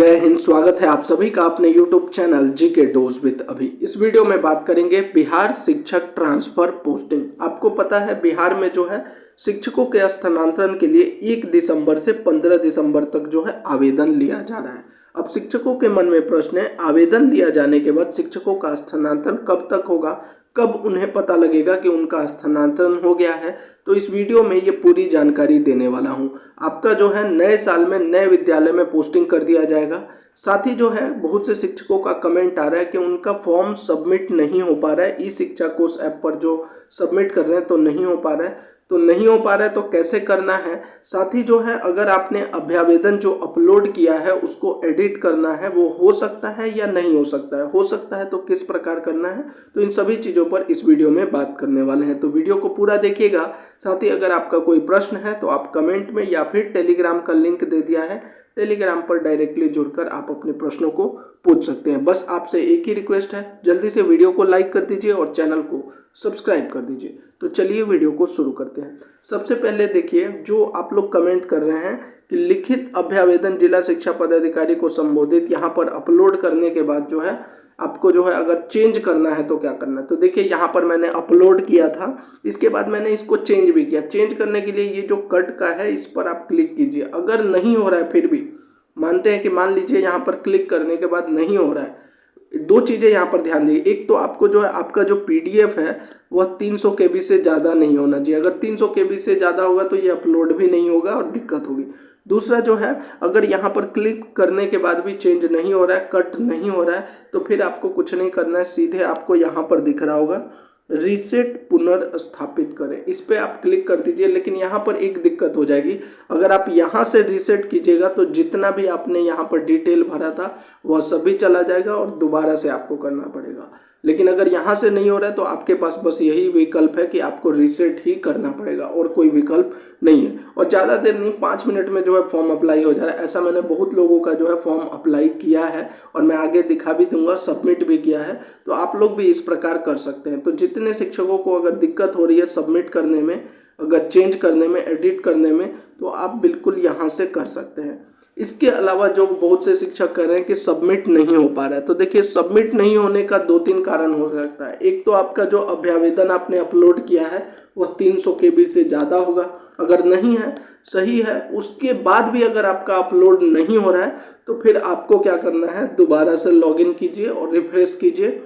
जय हिंद। स्वागत है आप सभी का अपने YouTube channel GK dose with अभी। इस वीडियो में बात करेंगे बिहार शिक्षक ट्रांसफर पोस्टिंग। आपको पता है बिहार में जो है शिक्षकों के स्थानांतरण के लिए 1 दिसंबर से 15 दिसंबर तक जो है आवेदन लिया जा रहा है। अब शिक्षकों के मन में प्रश्न है, आवेदन लिया जाने के बाद शिक्षकों का स्थानांतरण कब तक होगा, कब उन्हें पता लगेगा कि उनका स्थानांतरण हो गया है। तो इस वीडियो में ये पूरी जानकारी देने वाला हूँ। आपका जो है नए साल में नए विद्यालय में पोस्टिंग कर दिया जाएगा। साथ ही जो है बहुत से शिक्षकों का कमेंट आ रहा है कि उनका फॉर्म सबमिट नहीं हो पा रहा है, ई शिक्षा कोष ऐप पर जो सबमिट कर रहे हैं तो नहीं हो पा रहा है। तो कैसे करना है। साथ ही जो है अगर आपने अभ्यावेदन जो अपलोड किया है उसको एडिट करना है, वो हो सकता है या नहीं हो सकता है तो किस प्रकार करना है। तो इन सभी चीज़ों पर इस वीडियो में बात करने वाले हैं, तो वीडियो को पूरा देखिएगा। साथ ही अगर आपका कोई प्रश्न है तो आप कमेंट में या फिर टेलीग्राम का लिंक दे दिया है, टेलीग्राम पर डायरेक्टली जुड़कर आप अपने प्रश्नों को पूछ सकते हैं। बस आपसे एक ही रिक्वेस्ट है, जल्दी से वीडियो को लाइक कर दीजिए और चैनल को सब्सक्राइब कर दीजिए। तो चलिए वीडियो को शुरू करते हैं। सबसे पहले देखिए, जो आप लोग कमेंट कर रहे हैं कि लिखित अभ्यावेदन जिला शिक्षा पदाधिकारी को संबोधित यहाँ पर अपलोड करने के बाद जो है आपको जो है अगर चेंज करना है तो क्या करना है। तो देखिए यहाँ पर मैंने अपलोड किया था, इसके बाद मैंने इसको चेंज भी किया। चेंज करने के लिए ये जो कट का है इस पर आप क्लिक कीजिए। अगर नहीं हो रहा है, फिर भी मानते हैं कि मान लीजिए यहाँ पर क्लिक करने के बाद नहीं हो रहा है, दो चीज़ें यहाँ पर ध्यान दीजिए। एक तो आपको जो है आपका जो PDF है वह 300 KB से ज़्यादा नहीं होना चाहिए। अगर 300 KB से ज़्यादा होगा तो ये अपलोड भी नहीं होगा और दिक्कत होगी। दूसरा जो है, अगर यहाँ पर क्लिक करने के बाद भी चेंज नहीं हो रहा है, कट नहीं हो रहा है, तो फिर आपको कुछ नहीं करना है। सीधे आपको यहाँ पर दिख रहा होगा रीसेट पुनर्स्थापित करें, इस पर आप क्लिक कर दीजिए। लेकिन यहाँ पर एक दिक्कत हो जाएगी, अगर आप यहाँ से रीसेट कीजिएगा तो जितना भी आपने यहाँ पर डिटेल भरा था वह सभी चला जाएगा और दोबारा से आपको करना पड़ेगा। लेकिन अगर यहाँ से नहीं हो रहा है तो आपके पास बस यही विकल्प है कि आपको रीसेट ही करना पड़ेगा और कोई विकल्प नहीं है। और ज़्यादा देर नहीं, 5 मिनट में जो है फॉर्म अप्लाई हो जा रहा है। ऐसा मैंने बहुत लोगों का जो है फॉर्म अप्लाई किया है और मैं आगे दिखा भी दूंगा, सबमिट भी किया है। तो आप लोग भी इस प्रकार कर सकते हैं। तो जितने शिक्षकों को अगर दिक्कत हो रही है सबमिट करने में, अगर चेंज करने में, एडिट करने में, तो आप बिल्कुल यहाँ से कर सकते हैं। इसके अलावा जो बहुत से शिक्षक कह रहे हैं कि सबमिट नहीं हो पा रहा है, तो देखिए सबमिट नहीं होने का 2-3 कारण हो सकता है। एक तो आपका जो अभ्यावेदन आपने अपलोड किया है वह 300 KB से ज़्यादा होगा। अगर नहीं है, सही है, उसके बाद भी अगर आपका अपलोड नहीं हो रहा है तो फिर आपको क्या करना है, दोबारा से लॉगिन कीजिए और रिफ्रेश कीजिए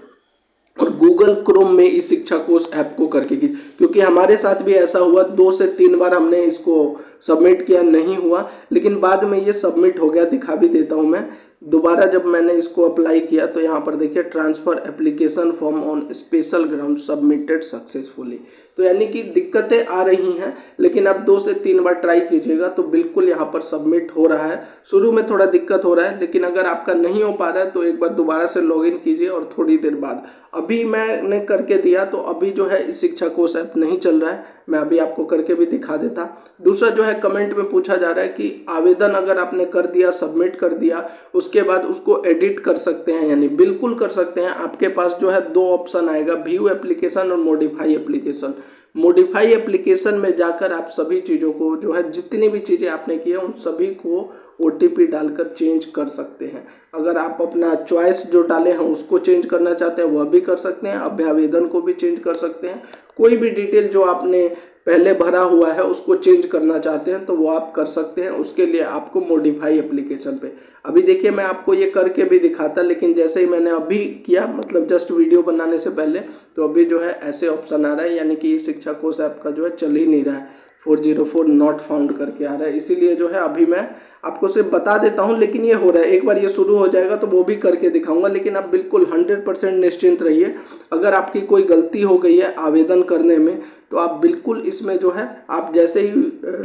और गूगल क्रोम में इस शिक्षा कोष ऐप को करके कीजिए। क्योंकि हमारे साथ भी ऐसा हुआ, 2 से 3 बार हमने इसको सबमिट किया, नहीं हुआ, लेकिन बाद में ये सबमिट हो गया। दिखा भी देता हूँ मैं। दोबारा जब मैंने इसको अप्लाई किया तो यहाँ पर देखिए transfer application form on special ground submitted successfully. तो यानी कि दिक्कतें आ रही हैं, लेकिन आप 2 से 3 बार ट्राई कीजिएगा तो बिल्कुल यहाँ पर सबमिट हो रहा है। शुरू में थोड़ा दिक्कत हो रहा है, लेकिन अगर आपका नहीं हो पा रहा है तो एक बार दोबारा से लॉगिन कीजिए और थोड़ी देर बाद, अभी मैंने करके दिया तो अभी जो है इस शिक्षा कोष ऐप नहीं चल रहा है। मैं अभी आपको करके भी दिखा देता। दूसरा जो है, कमेंट में पूछा जा रहा है कि आवेदन अगर आपने कर दिया, सबमिट कर दिया, उसके बाद उसको एडिट कर सकते हैं, यानी बिल्कुल कर सकते हैं। आपके पास जो है 2 ऑप्शन आएगा, व्यू एप्लीकेशन और मॉडिफाई एप्लीकेशन। मॉडिफाई एप्लीकेशन में जाकर आप सभी चीज़ों को जो है, जितनी भी चीज़ें आपने की है उन सभी को OTP डालकर चेंज कर सकते हैं। अगर आप अपना चॉइस जो डाले हैं उसको चेंज करना चाहते हैं वह भी कर सकते हैं, अभ्यावेदन को भी चेंज कर सकते हैं। कोई भी डिटेल जो आपने पहले भरा हुआ है उसको चेंज करना चाहते हैं तो वो आप कर सकते हैं। उसके लिए आपको मॉडिफाई एप्लीकेशन पे, अभी देखिए मैं आपको ये करके भी दिखाता, लेकिन जैसे ही मैंने अभी किया, मतलब जस्ट वीडियो बनाने से पहले, तो अभी जो है ऐसे ऑप्शन आ रहा है, यानी कि शिक्षा कोष ऐप का जो है चल ही नहीं रहा है, 404 नॉट फाउंड करके आ रहा है। इसीलिए जो है अभी मैं आपको सिर्फ बता देता हूं, लेकिन ये हो रहा है। एक बार ये शुरू हो जाएगा तो वो भी करके दिखाऊंगा, लेकिन आप बिल्कुल 100% निश्चिंत रहिए। अगर आपकी कोई गलती हो गई है आवेदन करने में तो आप बिल्कुल इसमें जो है, आप जैसे ही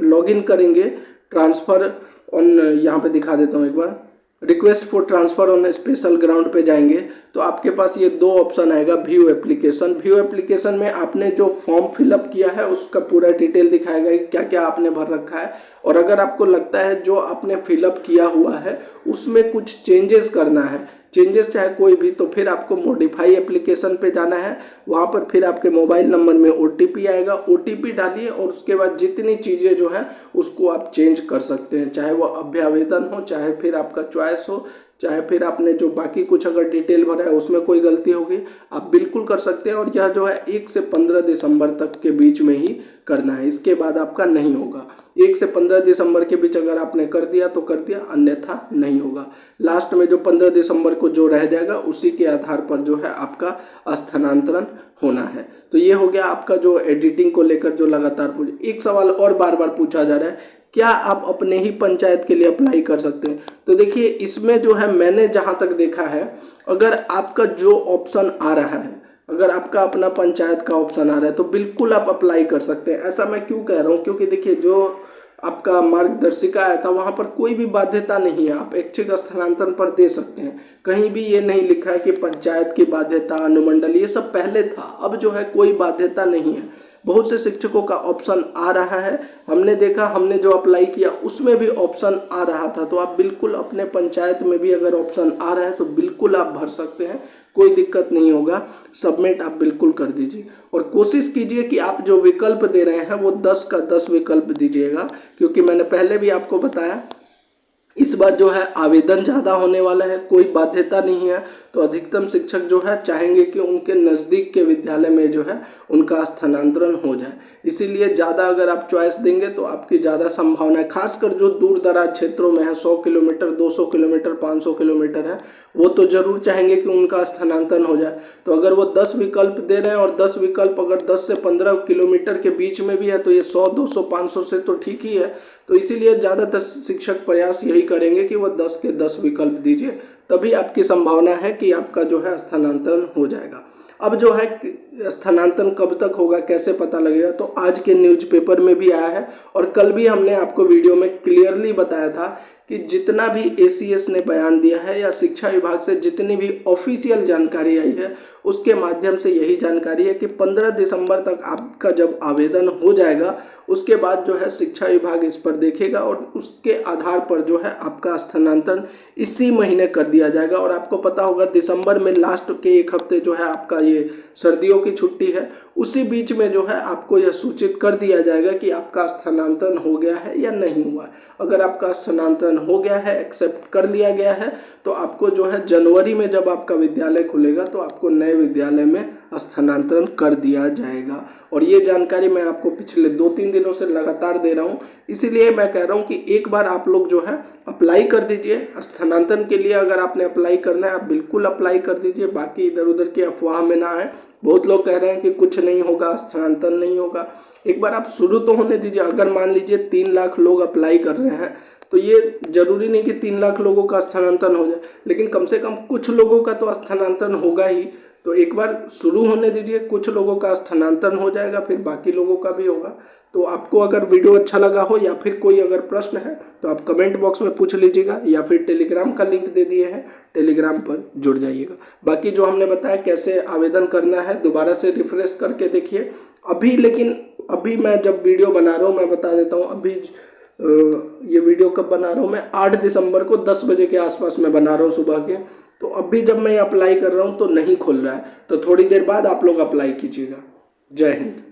लॉगिन करेंगे ट्रांसफ़र ऑन, यहाँ पे दिखा देता हूँ एक बार, request for transfer on special ground पे जाएंगे तो आपके पास ये 2 ऑप्शन आएगा, व्यू एप्लीकेशन। व्यू एप्लीकेशन में आपने जो फॉर्म फिलअप किया है उसका पूरा डिटेल दिखाएगा कि क्या क्या आपने भर रखा है। और अगर आपको लगता है जो आपने फिलअप किया हुआ है उसमें कुछ चेंजेस करना है, चेंजेस चाहे कोई भी, तो फिर आपको मॉडिफाई एप्लीकेशन पे जाना है। वहाँ पर फिर आपके मोबाइल नंबर में OTP आएगा, OTP डालिए और उसके बाद जितनी चीज़ें जो हैं उसको आप चेंज कर सकते हैं, चाहे वो अभ्यावेदन हो, चाहे फिर आपका चॉइस हो, चाहे फिर आपने जो बाकी कुछ अगर डिटेल भरा है उसमें कोई गलती होगी, आप बिल्कुल कर सकते हैं। और यह जो है 1 से 15 दिसंबर तक के बीच में ही करना है, इसके बाद आपका नहीं होगा। 1 से 15 दिसंबर के बीच अगर आपने कर दिया तो कर दिया, अन्यथा नहीं होगा। लास्ट में जो 15 दिसंबर को जो रह जाएगा उसी के आधार पर जो है आपका स्थानांतरण होना है। तो ये हो गया आपका जो एडिटिंग को लेकर जो लगातार पूछ। एक सवाल और बार बार पूछा जा रहा है, क्या आप अपने ही पंचायत के लिए अप्लाई कर सकते हैं? तो देखिए इसमें जो है मैंने जहां तक देखा है, अगर आपका जो ऑप्शन आ रहा है, अगर आपका अपना पंचायत का ऑप्शन आ रहा है तो बिल्कुल आप अप्लाई कर सकते हैं। ऐसा मैं क्यों कह रहा हूँ, क्योंकि देखिए जो आपका मार्गदर्शिका आया था वहाँ पर कोई भी बाध्यता नहीं है, आप ऐच्छिक स्थानांतरण पर दे सकते हैं। कहीं भी ये नहीं लिखा है कि पंचायत की बाध्यता, अनुमंडल, ये सब पहले था, अब जो है कोई बाध्यता नहीं है। बहुत से शिक्षकों का ऑप्शन आ रहा है, हमने देखा, हमने जो अप्लाई किया उसमें भी ऑप्शन आ रहा था। तो आप बिल्कुल अपने पंचायत में भी अगर ऑप्शन आ रहा है तो बिल्कुल आप भर सकते हैं, कोई दिक्कत नहीं होगा। सबमिट आप बिल्कुल कर दीजिए और कोशिश कीजिए कि आप जो विकल्प दे रहे हैं वो 10 का 10 विकल्प दीजिएगा, क्योंकि मैंने पहले भी आपको बताया इस बार जो है आवेदन ज़्यादा होने वाला है, कोई बाध्यता नहीं है। तो अधिकतम शिक्षक जो है चाहेंगे कि उनके नज़दीक के विद्यालय में जो है उनका स्थानांतरण हो जाए, इसीलिए ज़्यादा अगर आप चॉइस देंगे तो आपकी ज़्यादा संभावना है। खासकर जो दूर दराज क्षेत्रों में है, 100 किलोमीटर, 200 किलोमीटर, 500 किलोमीटर है, वो तो ज़रूर चाहेंगे कि उनका स्थानांतरण हो जाए। तो अगर वो 10 विकल्प दे रहे हैं और 10 विकल्प अगर 10 से 15 किलोमीटर के बीच में भी है तो ये 100, 200, 500 से तो ठीक ही है। तो इसीलिए ज़्यादातर शिक्षक प्रयास यही करेंगे कि वह 10 के 10 विकल्प दीजिए, तभी आपकी संभावना है कि आपका जो है स्थानांतरण हो जाएगा। अब जो है स्थानांतरण कब तक होगा, कैसे पता लगेगा, तो आज के न्यूज़पेपर में भी आया है और कल भी हमने आपको वीडियो में क्लियरली बताया था कि जितना भी ACS ने बयान दिया है या शिक्षा विभाग से जितनी भी ऑफिशियल जानकारी आई है उसके माध्यम से यही जानकारी है कि 15 दिसंबर तक आपका जब आवेदन हो जाएगा उसके बाद जो है शिक्षा विभाग इस पर देखेगा और उसके आधार पर जो है आपका स्थानांतरण इसी महीने कर दिया जाएगा। और आपको पता होगा दिसंबर में लास्ट के एक हफ्ते जो है आपका ये सर्दियों की छुट्टी है, उसी बीच में जो है आपको यह सूचित कर दिया जाएगा कि आपका स्थानांतरण हो गया है या नहीं हुआ है। अगर आपका स्थानांतरण हो गया है, एक्सेप्ट कर लिया गया है, तो आपको जो है जनवरी में जब आपका विद्यालय खुलेगा तो आपको नए विद्यालय में स्थानांतरण कर दिया जाएगा। और ये जानकारी मैं आपको पिछले 2-3 दिनों से लगातार दे रहा हूँ, इसीलिए मैं कह रहा हूँ कि एक बार आप लोग जो है अप्लाई कर दीजिए स्थानांतरण के लिए। अगर आपने अप्लाई करना है आप बिल्कुल अप्लाई कर दीजिए, बाकी इधर उधर की अफवाह में ना आए। बहुत लोग कह रहे हैं कि कुछ नहीं होगा, स्थानांतरण नहीं होगा। एक बार आप शुरू तो होने दीजिए। अगर मान लीजिए 3 लाख लोग अप्लाई कर रहे हैं तो ये जरूरी नहीं कि 3 लाख लोगों का स्थानांतरण हो जाए, लेकिन कम से कम कुछ लोगों का तो स्थानांतरण होगा ही। तो एक बार शुरू होने दीजिए, कुछ लोगों का स्थानांतरण हो जाएगा, फिर बाकी लोगों का भी होगा। तो आपको अगर वीडियो अच्छा लगा हो या फिर कोई अगर प्रश्न है तो आप कमेंट बॉक्स में पूछ लीजिएगा, या फिर टेलीग्राम का लिंक दे दिए हैं, टेलीग्राम पर जुड़ जाइएगा। बाकी जो हमने बताया कैसे आवेदन करना है दोबारा से रिफ्रेश करके देखिए अभी। लेकिन अभी मैं जब वीडियो बना रहा हूँ मैं बता देता हूँ, अभी ये वीडियो कब बना रहा हूँ मैं, 8 दिसंबर को 10 बजे के आसपास मैं बना रहा हूँ सुबह के। तो अभी जब मैं अप्लाई कर रहा हूँ तो नहीं खुल रहा है, तो थोड़ी देर बाद आप लोग अप्लाई कीजिएगा। जय हिंद।